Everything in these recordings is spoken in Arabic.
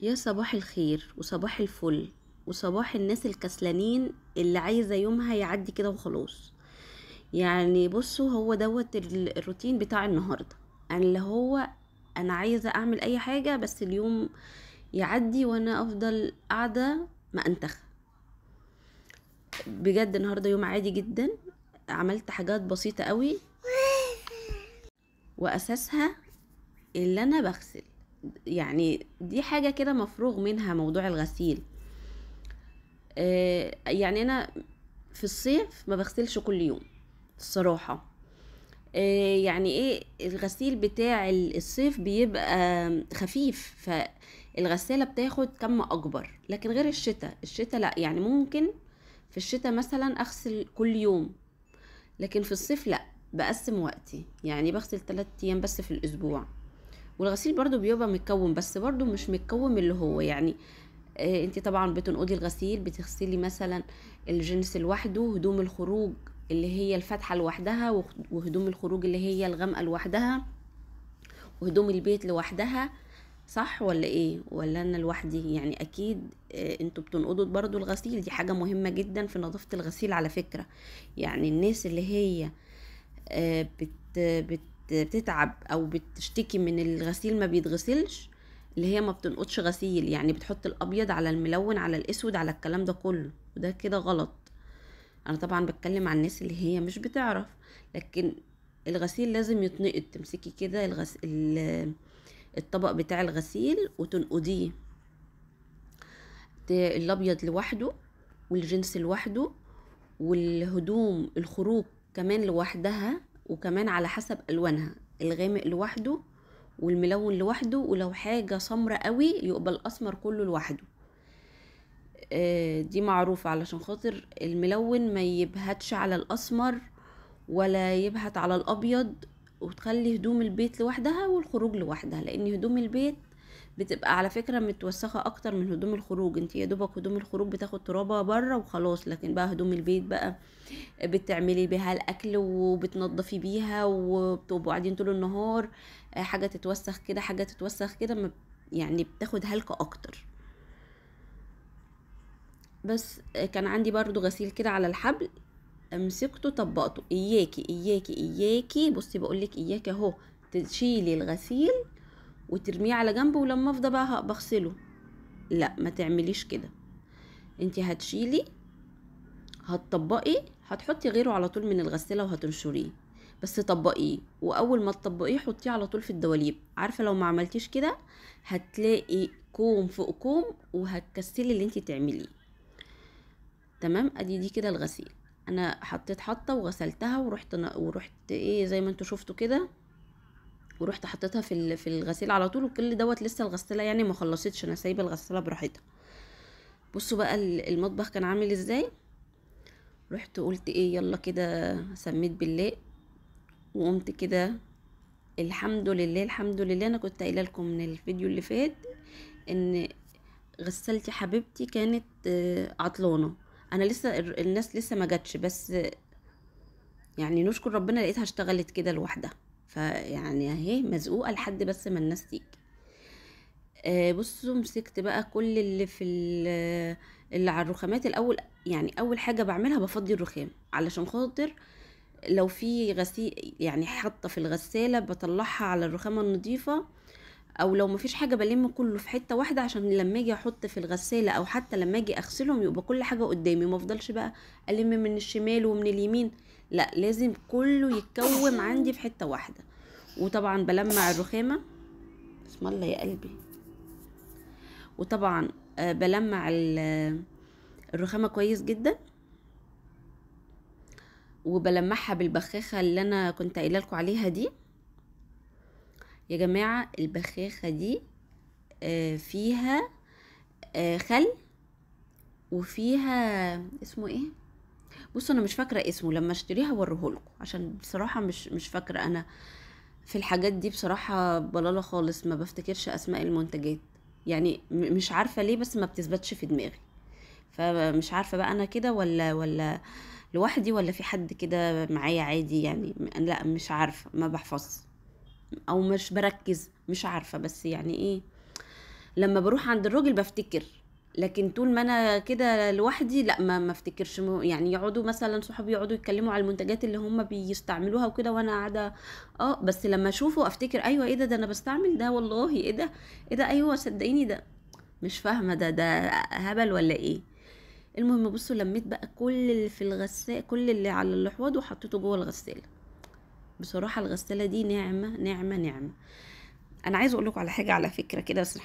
يا صباح الخير وصباح الفل وصباح الناس الكسلانين اللي عايزة يومها يعدي كده وخلاص. يعني بصوا، هو دوت الروتين بتاع النهاردة. اللي هو انا عايزة اعمل اي حاجة بس اليوم يعدي وانا افضل قاعدة مأنتخة. بجد النهاردة يوم عادي جدا، عملت حاجات بسيطة قوي واساسها اللي انا بغسل. يعني دي حاجة كده مفروغ منها موضوع الغسيل. يعني انا في الصيف ما بغسلش كل يوم الصراحة. يعني ايه، الغسيل بتاع الصيف بيبقى خفيف، فالغسالة بتاخد كم اكبر. لكن غير الشتاء لا، يعني ممكن في الشتاء مثلا اغسل كل يوم، لكن في الصيف لا، بقسم وقتي، يعني بغسل 3 ايام بس في الاسبوع. والغسيل برضو بيبقى متكون، بس برضو مش متكون اللي هو يعني. انت طبعا بتنقضي الغسيل، بتغسلي مثلا الجنس لوحده، هدوم الخروج اللي هي الفاتحة لوحدها، وهدوم الخروج اللي هي الغامقة لوحدها، وهدوم البيت لوحدها. صح ولا ايه؟ ولا انا لوحدي؟ يعني اكيد انتوا بتنقضوا برضو الغسيل. دي حاجة مهمة جدا في نظافة الغسيل على فكرة. يعني الناس اللي هي آه، بت بت بتتعب او بتشتكي من الغسيل ما بيتغسلش، اللي هي ما بتنقضش غسيل، يعني بتحط الابيض على الملون على الاسود على الكلام ده كله، وده كده غلط. انا طبعا بتكلم عن الناس اللي هي مش بتعرف. لكن الغسيل لازم يتنقض. تمسكي كده الطبق بتاع الغسيل وتنقضيه، الابيض لوحده، والجنس لوحده، والهدوم الخروج كمان لوحدها، وكمان على حسب الوانها، الغامق لوحده والملون لوحده، ولو حاجة سمرة قوي يبقى الاسمر كله لوحده. دي معروفة علشان خاطر الملون ما يبهتش على الاسمر ولا يبهت على الابيض، وتخلي هدوم البيت لوحدها والخروج لوحدها. لان هدوم البيت بتبقى على فكرة متوسخة اكتر من هدوم الخروج. انت يا دوبك هدوم الخروج بتاخد ترابة بره وخلاص، لكن بقى هدوم البيت بقى بتعملي بيها الاكل وبتنضفي بيها وبتبقوا قاعدين طول النهار. حاجة تتوسخ كده حاجة تتوسخ كده، يعني بتاخد هلكة اكتر. بس كان عندي برضو غسيل كده على الحبل، مسكته طبقته. اياكي اياكي اياكي، بصي بقولك اياكي اهو، تشيلي الغسيل وترميه على جنب ولما افضى بقى بغسله. لا، ما تعمليش كده. انتي هتشيلي، هتطبقي، هتحطي غيره على طول من الغسالة وهتنشريه. بس طبقيه، واول ما تطبقيه حطيه على طول في الدواليب. عارفة لو ما عملتيش كده هتلاقي كوم فوق كوم وهتكسلي اللي انتي تعمليه. تمام، ادي دي كده الغسيل. انا حطيت حطه وغسلتها ورحت ايه زي ما انتوا شفتوا كده، ورحت حطيتها في الغسيل على طول. وكل دوت لسه الغساله يعني ما خلصتش، انا سايبه الغساله براحتها. بصوا بقى المطبخ كان عامل ازاي. رحت قلت ايه، يلا كده سميت بالله وقمت كده. الحمد لله الحمد لله، انا كنت قايله لكم من الفيديو اللي فات ان غسلتي حبيبتي كانت عطلانه. انا لسه الناس لسه ما جاتش، بس يعني نشكر ربنا لقيتها اشتغلت كده لوحدها. فيعني اهي مزقوقه لحد بس ما الناس تيجي. بصوا، مسكت بقى كل اللي على الرخامات الاول. يعني اول حاجه بعملها بفضي الرخام علشان خاطر لو في غسيل يعني حاطه في الغساله بطلعها على الرخامه النظيفه، او لو مفيش حاجه بلم كله في حته واحده عشان لما اجي احط في الغساله او حتى لما اجي اغسلهم يبقى كل حاجه قدامي، ما افضلش بقى الم من الشمال ومن اليمين. لا، لازم كله يتكوم عندي في حته واحده. وطبعا بلمع الرخامه، بسم الله يا قلبي. وطبعا بلمع الرخامه كويس جدا، وبلمعها بالبخاخه اللي انا كنت قايله لكم عليها دي. يا جماعه البخاخه دي فيها خل، وفيها اسمه ايه، بصوا انا مش فاكره اسمه، لما اشتريها اوريهولكم عشان بصراحه مش فاكره. انا في الحاجات دي بصراحه بلاله خالص، ما بفتكرش اسماء المنتجات. يعني مش عارفه ليه، بس ما بتثبتش في دماغي. فمش عارفه بقى انا كده ولا لوحدي، ولا في حد كده معايا عادي يعني. لا مش عارفه، ما بحفظ او مش بركز، مش عارفه. بس يعني ايه، لما بروح عند الراجل بفتكر، لكن طول ما انا كده لوحدي لا ما افتكرش. يعني يقعدوا مثلا صحابي يقعدوا يتكلموا على المنتجات اللي هم بيستعملوها وكده وانا قاعده، بس لما اشوفه افتكر ايوه ايه ده انا بستعمل ده والله، ايه ده ايه ده، ايوه صدقيني ده. مش فاهمه ده هبل ولا ايه. المهم بصوا لميت بقى كل اللي في الغسالة، كل اللي على الحوض وحطيته جوه الغسالة. بصراحة الغسالة دي نعمة نعمة نعمة. انا عايزه اقول لكم على حاجة على فكرة كده، بس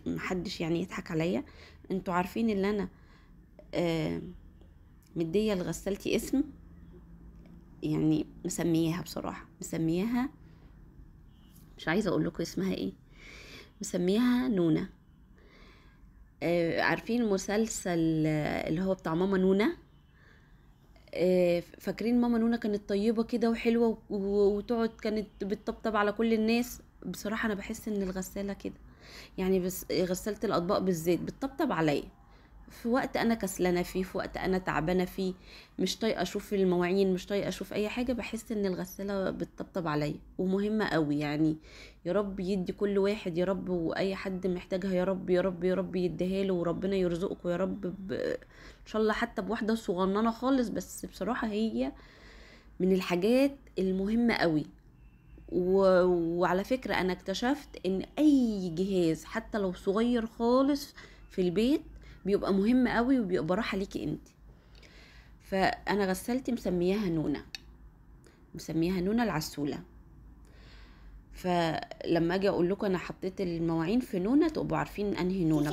محدش يعني يضحك عليا. انتوا عارفين ان انا آه مدية لغسالتي اسم، يعني مسمياها، بصراحة مسمياها، مش عايزة اقول لكم اسمها ايه، مسمياها نونة. عارفين مسلسل اللي هو بتاع ماما نونة؟ فاكرين ماما نونا كانت طيبة كده وحلوة وتقعد كانت بتطبطب على كل الناس. بصراحة انا بحس ان الغسالة كده، يعني بس غسالة الاطباق بالذات بتطبطب عليا في وقت انا كسلانة فيه، في وقت انا تعبانة فيه، مش طايقة اشوف المواعين، مش طايقة اشوف اي حاجة، بحس ان الغسالة بتطبطب عليا ومهمة قوي يعني. يا رب يدي كل واحد يا رب، واي حد محتاجها يا رب يا رب يا رب يديها له، وربنا يرزقكم يا رب ان شاء الله حتى بواحدة صغننة خالص. بس بصراحة هي من الحاجات المهمة قوي. وعلى فكرة انا اكتشفت ان اي جهاز حتى لو صغير خالص في البيت بيبقى مهم قوي وبيبقى راحة ليكي انت. فانا غسلتي مسمياها نونة، مسمياها نونة العسولة. فلما اجي اقول لكم انا حطيت المواعين في نونة تبقوا عارفين انهي نونة.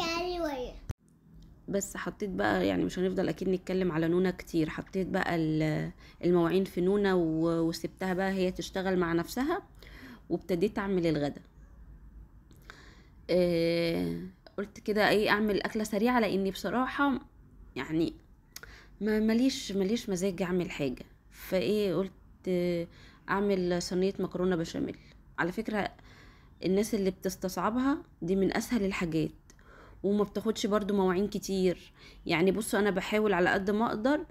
بس حطيت بقى، يعني مش هنفضل اكيد نتكلم على نونة كتير، حطيت بقى المواعين في نونة وسبتها بقى هي تشتغل مع نفسها، وابتديت اعمل الغدا. قلت كده ايه اعمل اكلة سريعة، لاني بصراحة يعني ماليش مزاج اعمل حاجة. فايه قلت اعمل صينية مكرونة بشاميل. على فكرة الناس اللي بتستصعبها دي من اسهل الحاجات، وما بتاخدش برضو مواعين كتير. يعني بصوا انا بحاول على قد ما اقدر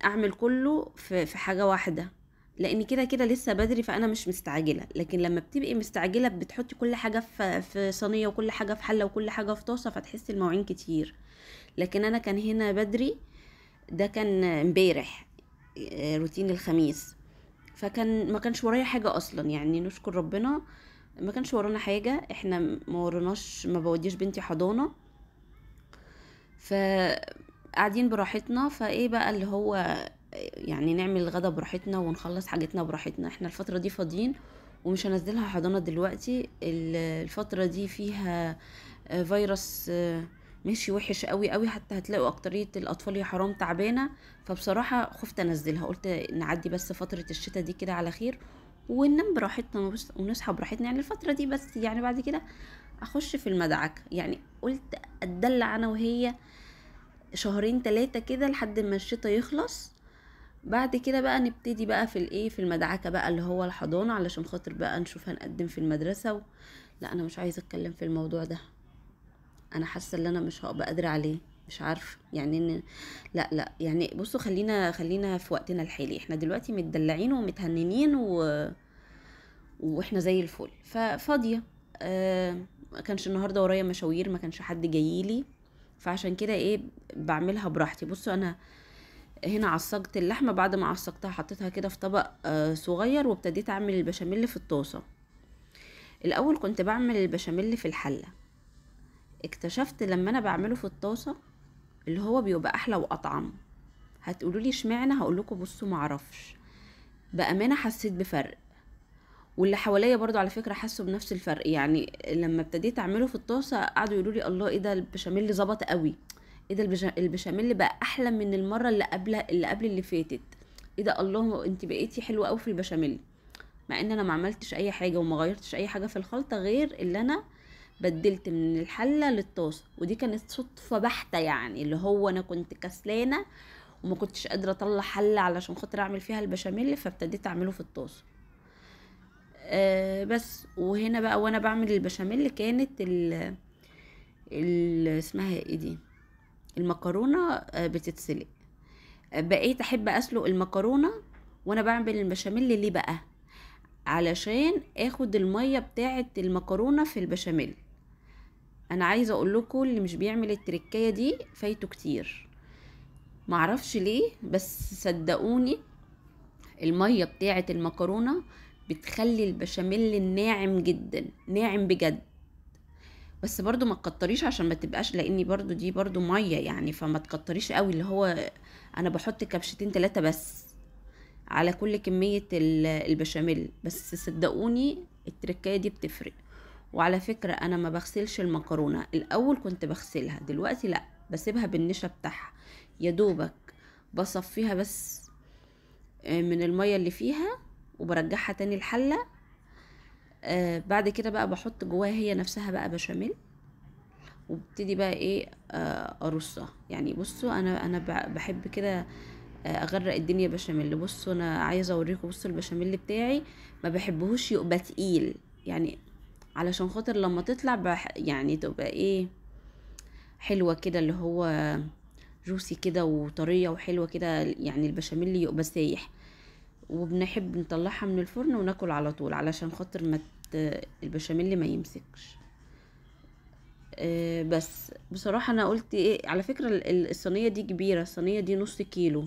اعمل كله في حاجة واحدة، لان كده كده لسه بدري فانا مش مستعجلة. لكن لما بتبقي مستعجلة بتحطي كل حاجة في صينية وكل حاجة في حلة وكل حاجة في طاسة، فتحسي المواعين كتير. لكن انا كان هنا بدري، ده كان امبارح روتين الخميس، فكان ما كانش ورايا حاجة اصلا، يعني نشكر ربنا ما كانش ورانا حاجة. احنا ما وراناش، ما بوديش بنتي حضانة، فقاعدين براحتنا. فايه بقى اللي هو يعني نعمل الغدا براحتنا ونخلص حاجتنا براحتنا. احنا الفترة دي فاضيين ومش هنزلها حضانة دلوقتي. الفترة دي فيها فيروس ماشي وحش قوي قوي، حتى هتلاقوا اكترية الاطفال يا حرام تعبانة. فبصراحة خفت انزلها، قلت نعدي بس فترة الشتاء دي كده على خير وننام براحتنا ونصحى براحتنا، يعني الفترة دي بس. يعني بعد كده اخش في المدعك، يعني قلت اتدلع انا وهي شهرين 3 كده لحد ما الشتاء يخلص. بعد كده بقى نبتدي بقى في الايه، في المدعكة بقى اللي هو الحضانة، علشان خاطر بقى نشوف هنقدم في المدرسة لا انا مش عايزة اتكلم في الموضوع ده، انا حاسة ان انا مش هبقى قادرة عليه، مش عارفه يعني إن لا يعني بصوا خلينا في وقتنا الحالي. احنا دلوقتي متدلعين ومتهننين واحنا زي الفل، ففاضيه. ما كانش النهارده ورايا مشاوير، ما كانش حد جايلي، فعشان كده ايه بعملها براحتي. بصوا انا هنا عصجت اللحمه، بعد ما عصجتها حطيتها كده في طبق صغير، وابتديت اعمل البشاميل في الطاسه. الاول كنت بعمل البشاميل في الحله، اكتشفت لما انا بعمله في الطاسه اللي هو بيبقى احلى واطعم. هتقولوا لي اشمعنى؟ هقول لكم بصوا معرفش، بامانه حسيت بفرق، واللي حواليا برضو على فكره حسوا بنفس الفرق. يعني لما ابتديت اعمله في الطاسه قعدوا يقولوا لي الله ايه ده البشاميل ظبط قوي، ايه ده البشاميل بقى احلى من المره اللي فاتت، ايه ده الله انت بقيتي حلوه قوي في البشاميل. مع ان انا ما عملتش اي حاجه وما غيرتش اي حاجه في الخلطه غير اللي انا بدلت من الحله للطاسه، ودي كانت صدفه بحته. يعني اللي هو انا كنت كسلانه وما كنتش قادره اطلع حله علشان خاطر اعمل فيها البشاميل، فابتديت اعمله في الطاسه. بس وهنا بقى وانا بعمل البشاميل كانت اسمها ايه دي، المكرونه بتتسلق. بقيت احب اسلق المكرونه وانا بعمل البشاميل. ليه بقى؟ علشان اخد الميه بتاعه المكرونه في البشاميل، انا عايزه اقول لكم اللي مش بيعمل التركية دي فايته كتير، معرفش ليه، بس صدقوني المية بتاعة المكرونة بتخلي البشاميل الناعم جدا، ناعم بجد. بس برضو ما تكتريش عشان ما تبقاش، لاني برضو دي برضو مية يعني، فما تكتريش قوي، اللي هو انا بحط كبشتين 3 بس على كل كمية البشاميل. بس صدقوني التركية دي بتفرق. وعلى فكرة انا ما بغسلش المكرونة، الاول كنت بغسلها، دلوقتي لا، بسيبها بالنشا بتاعها، يا دوبك بصفيها بس من المية اللي فيها، وبرجعها تاني الحلة. بعد كده بقى بحط جواها هي نفسها بقى بشاميل، وابتدي بقى ايه ارصها. يعني بصوا انا بحب كده اغرق الدنيا بشاميل. بصوا انا عايزه اوريكم، بصوا البشاميل بتاعي ما بحبهوش يبقى تقيل يعني، علشان خاطر لما تطلع يعني تبقى ايه حلوه كده، اللي هو جوسي كده وطريه وحلوه كده، يعني البشاميل يبقى سايح. وبنحب نطلعها من الفرن وناكل على طول، علشان خاطر ما البشاميل ما يمسكش. بس بصراحة انا قلت ايه، على فكرة الصينية دي كبيرة، الصينية دي نص كيلو،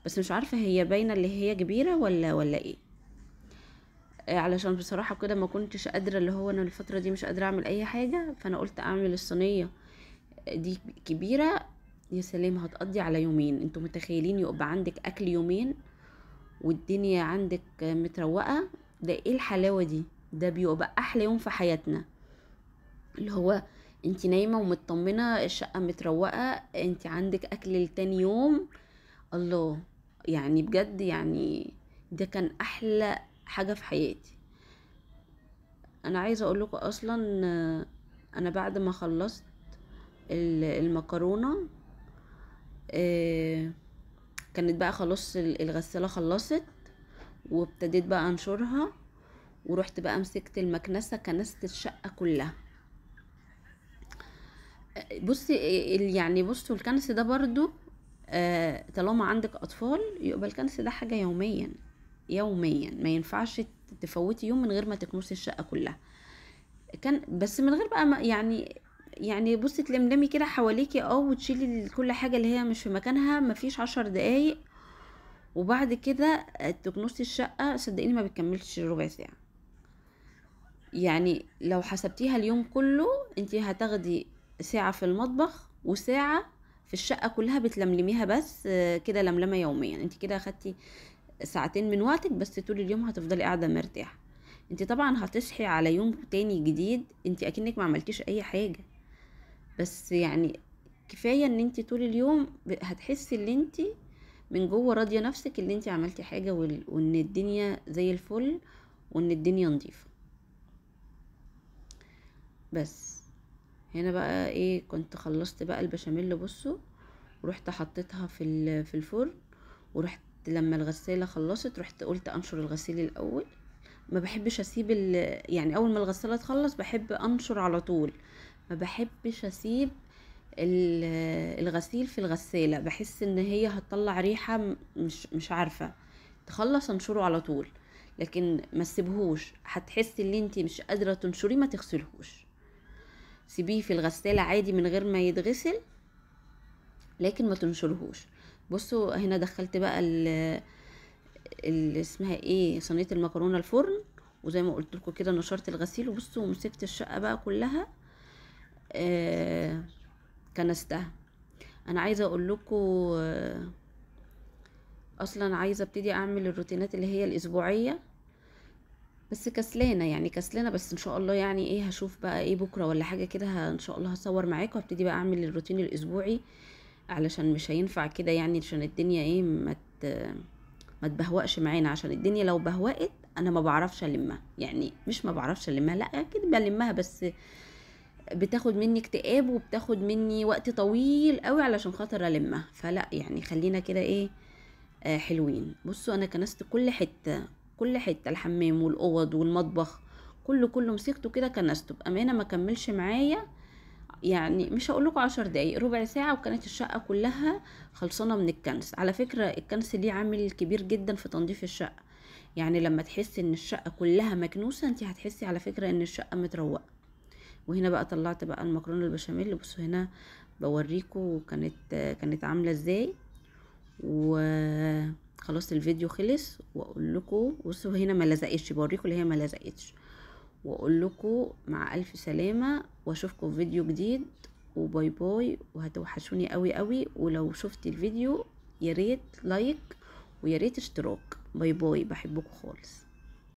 بس مش عارفة هي باينة اللي هي كبيرة ولا ايه. علشان بصراحة كده ما كنتش قادرة، اللي هو انا الفترة دي مش قادرة اعمل اي حاجة، فانا قلت اعمل الصينية دي كبيرة. يا سلام، هتقضي على يومين. انتوا متخيلين يبقى عندك اكل يومين والدنيا عندك متروقة؟ ده ايه الحلاوة دي؟ ده بيبقى احلى يوم في حياتنا، اللي هو انت نايمة ومطمنة، الشقة متروقة، انت عندك اكل لتاني يوم. الله، يعني بجد يعني ده كان احلى حاجة في حياتي. انا عايزة اقول لكم اصلا انا بعد ما خلصت المكرونة، آه، كانت بقى خلاص الغسالة خلصت، وابتديت بقى انشرها، ورحت بقى مسكت المكنسة كنست الشقة كلها. بصي يعني بصوا الكنس ده برضو طالما عندك اطفال يبقى الكنس ده حاجة يوميا، يوميا ما ينفعش تفوتي يوم من غير ما تكنسي الشقة كلها. كان بس من غير بقى يعني بصي تلملمي كده حواليكي وتشيلي كل حاجة اللي هي مش في مكانها، مفيش 10 دقايق، وبعد كده تكنسي الشقة. صدقيني ما بتكملش ربع ساعة. يعني لو حسبتيها اليوم كله انتي هتاخدي ساعة في المطبخ وساعة في الشقة كلها بتلملميها بس كده لملمة يوميا. انتي كده اخدتي ساعتين من وقتك، بس طول اليوم هتفضلي قاعدة مرتاحة. انتي طبعا هتصحي على يوم تاني جديد انتي اكنك ما عملتيش اي حاجة، بس يعني كفاية ان انتي طول اليوم هتحسي ان انتي من جوه راضية نفسك اللي انتي عملتي حاجة، وان الدنيا زي الفل، وان الدنيا نظيفة. بس هنا بقى ايه، كنت خلصت بقى البشاميل بصوا، ورحت حطيتها في الفرن، ورحت لما الغسالة خلصت رحت قلت انشر الغسيل الاول. ما بحبش اسيب يعني اول ما الغسالة تخلص بحب انشر على طول، ما بحبش اسيب الغسيل في الغسالة، بحس ان هي هتطلع ريحة مش عارفة، تخلص انشره على طول. لكن ما تسيبهوش، هتحسي ان انتي مش قادرة تنشريه، ما تغسلهوش، سيبيه في الغسالة عادي من غير ما يتغسل، لكن ما تنشرهوش. بصوا هنا دخلت بقى اللي اسمها ايه، صينية المكرونة الفرن، وزي ما قلت لكم كده نشرت الغسيل، وبصوا ومسكت الشقة بقى كلها كنستها. انا عايزة اقول لكم اصلا عايزة ابتدي اعمل الروتينات اللي هي الاسبوعية، بس كسلانة يعني كسلانة. بس ان شاء الله يعني ايه، هشوف بقى ايه بكرة ولا حاجة كده، ان شاء الله هصور معاكم وابتدي بقى اعمل الروتين الاسبوعي، علشان مش هينفع كده يعني، عشان الدنيا ايه ما تبهوأش معانا. عشان الدنيا لو بهوأت انا ما بعرفش المها، يعني مش ما بعرفش المها، لا كده بلمها، بس بتاخد مني اكتئاب وبتاخد مني وقت طويل قوي علشان خاطر المها. فلا يعني خلينا كده ايه حلوين. بصوا انا كنست كل حتة، كل حتة، الحمام والاوض والمطبخ، كله مسكته كده كنسته بامانه. ما كملش معايا يعني، مش هقول لكم 10 دقايق، ربع ساعة وكانت الشقة كلها خلصانة من الكنس. على فكرة الكنس ليه عامل كبير جدا في تنظيف الشقة، يعني لما تحسي ان الشقة كلها مكنوسة انت هتحسي على فكرة ان الشقة متروقة. وهنا بقى طلعت بقى المكرونه البشاميل. بصوا هنا بوريكم كانت عامله ازاي. وخلاص الفيديو خلص، واقول لكم بصوا هنا ما لزقتش، بوريكم اللي هي ما لزقتش، واقول لكم مع الف سلامه، واشوفكم في فيديو جديد، وباي باي، وهتوحشوني قوي قوي. ولو شفت الفيديو يا ريت لايك ويا ريت اشتراك. باي باي، بحبكم خالص.